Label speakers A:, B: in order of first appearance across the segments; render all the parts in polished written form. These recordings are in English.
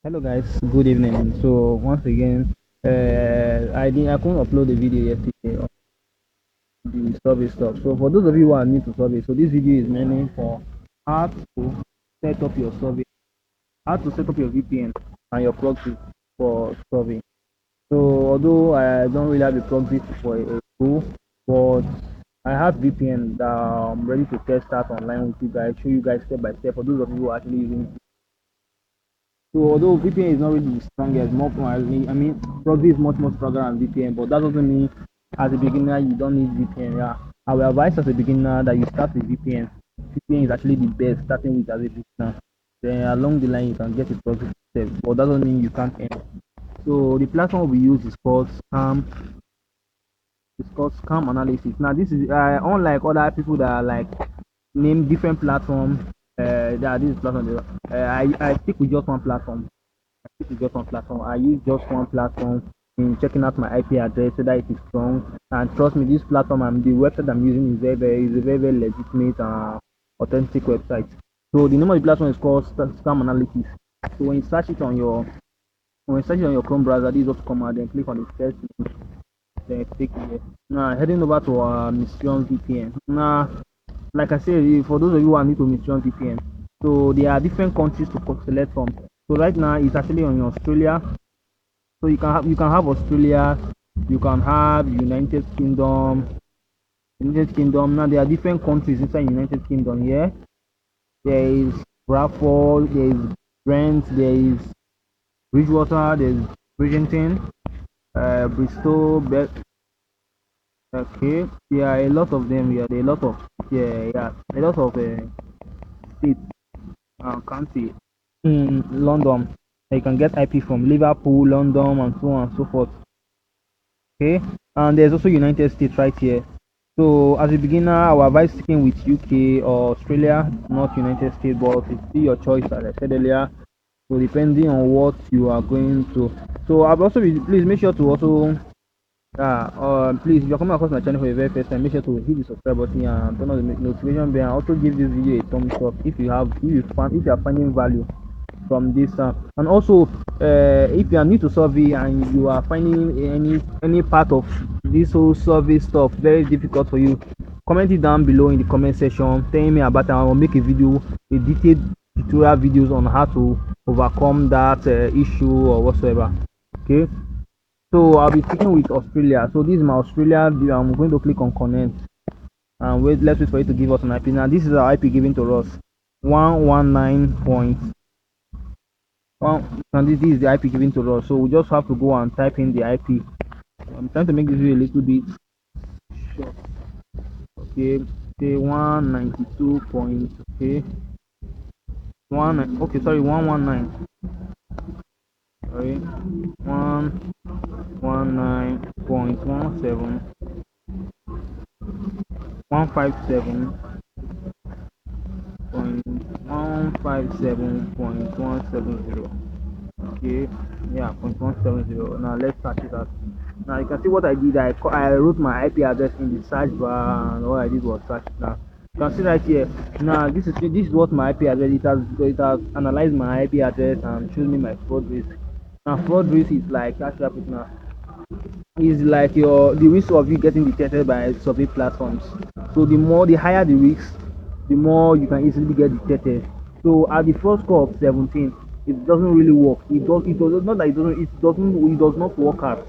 A: Hello guys, good evening. So once again, I couldn't upload the video yesterday on the survey stuff. So for those of you who are new to survey, so this video is mainly for how to set up your survey, how to set up your VPN and your proxy for survey. So although I don't really have a proxy for a tool, but I have VPN that I'm ready to test out online with you guys, show you guys step by step for those of you who are actually using. So although VPN is not really the strongest, more I mean proxy is much more stronger than VPN, but that doesn't mean as a beginner you don't need VPN. Yeah, I will advise as a beginner that you start with VPN. VPN is actually the best starting with as a beginner. Then along the line you can get a proxy step, but that doesn't mean you can't end. So the platform we use is called Scam. It's called Scam Analysis. Now this is unlike other people that are like name different platforms. That this platform. I stick with just one platform. This is just one platform. I use just one platform in checking out my IP address so that it is strong. And trust me, this platform and the website I'm using is very legitimate authentic website. So the name of the platform is called Scam Analytics. So when you search it on your Chrome browser, this is what to come out. Then click on the first link. Then click here. Now heading over to our Mysterium VPN. Now, like I said, for those of you who are new to Mysterium VPN, so there are different countries to select from. So right now it's actually on Australia. So you can have Australia, you can have United Kingdom. United Kingdom. Now there are different countries inside United Kingdom here. There is Bradford, there is Brent, there is Bridgewater, there is Bridgerton, Bristol, okay. Yeah, a lot of them. Yeah, there are a lot of a lot of states and county in London. You can get IP from Liverpool, London, and so on and so forth. Okay, and there's also United States right here. So as a beginner, I would advise sticking with UK or Australia, not United States, but it's still your choice, as I said earlier. So depending on what you are going to. So I've also please make sure to also please, if you're coming across my channel for the very first time, make sure to hit the subscribe button and turn on the notification bell, and also give this video a thumbs up if you are finding value from this. And also, if you are new to survey and you are finding any part of this whole survey stuff very difficult for you, comment it down below in the comment section. Tell me about it. I will make a detailed tutorial videos on how to overcome that issue or whatsoever. Okay. So I'll be speaking with Australia. So this is my Australia view. I'm going to click on connect and let's wait for it to give us an IP. Now this is our IP given to us. 119.1, and this is the IP given to us. So we just have to go and type in the IP. I'm trying to make this video a little bit short. Okay, say 192 point, okay. Okay, sorry, 119. Sorry, 119.17 157.170. Okay, yeah, 0.170. Now let's search it out. Now you can see what I did. I wrote my IP address in the search bar, and all I did was search. Now you can see right here. Now this is what my IP address. It has analyzed my IP address and shows me my fraud risk. Now fraud risk is like, how should I put now? Is like the risk of you getting detected by survey platforms. So the higher the risk, the more you can easily get detected. So at the first score of 17, it doesn't really work. It does not that it does not work out.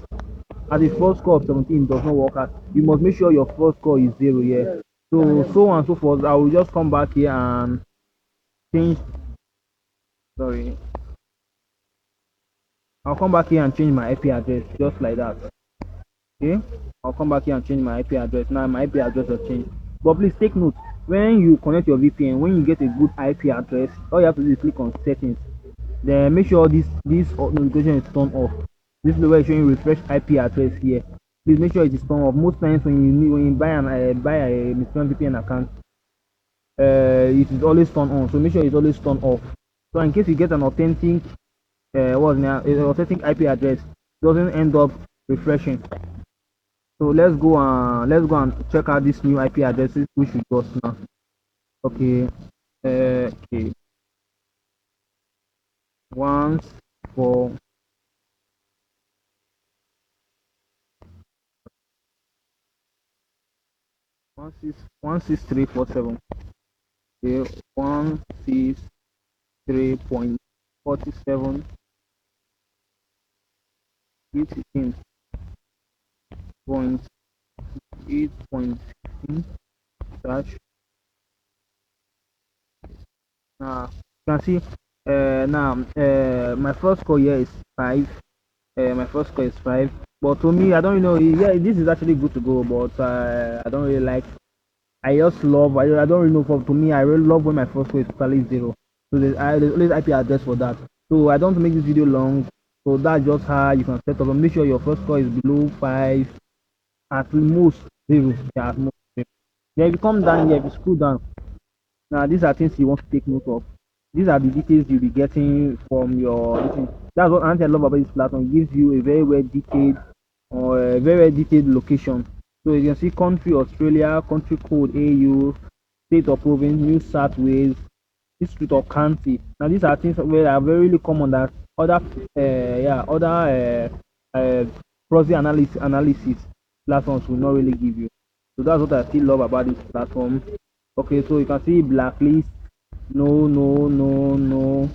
A: At the first score of 17, it does not work out. You must make sure your first score is 0. Yeah. So on and so forth. I will just come back here and change. Sorry. I'll come back here and change my IP address just like that. Okay, I'll come back here and change my IP address. Now my IP address has changed, but please take note, when you connect your VPN, when you get a good IP address, all you have to do is click on settings, then make sure this notification is turned off. This is where it's showing refresh IP address here. Please make sure it is turned off. Most times when you buy a Mysterium VPN account, it is always turned on, so make sure it's always turned off. So in case you get an authentic authentic IP address, it doesn't end up refreshing. So let's go and check out this new IP addresses which we got now. Okay, okay. Once for 16347. Okay, 163.47 point 8.16 dash. Now you can see now my first score here is 5. My first score is 5. But to me, I don't really know. Yeah, this is actually good to go, but I don't really like. I just love. I don't really know. To me, I really love when my first score is totally zero. So there's always IP address for that. So I don't want to make this video long. So that's just how you can set up. And make sure your first score is below 5, at most 0. Yeah, at most 0. Then if you come down here, if you scroll down, now these are things you want to take note of. These are the details you'll be getting from your. That's what I love about this platform. It gives you a very well detailed or a very detailed location. So you can see country Australia, country code AU, state of province, New South Wales, district or county. Now these are things where are very really common that other proxy analysis platforms will not really give you. So that's what I still love about this platform. Okay, so you can see blacklist, no, no, no, no,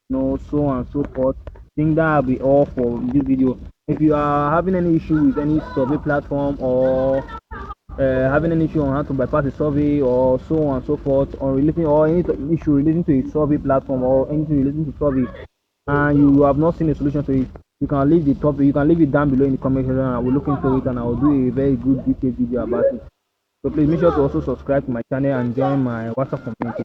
A: no, so on and so forth. I think that will be all for this video. If you are having any issue with any survey platform or having an issue on how to bypass a survey or so on and so forth, or relating or any issue relating to a survey platform or anything relating to survey, and you have not seen a solution to it, you can leave the topic. You can leave it down below in the comment section, and I will look into it and I will do a very good detailed video about it. So please make sure to also subscribe to my channel and join my WhatsApp community.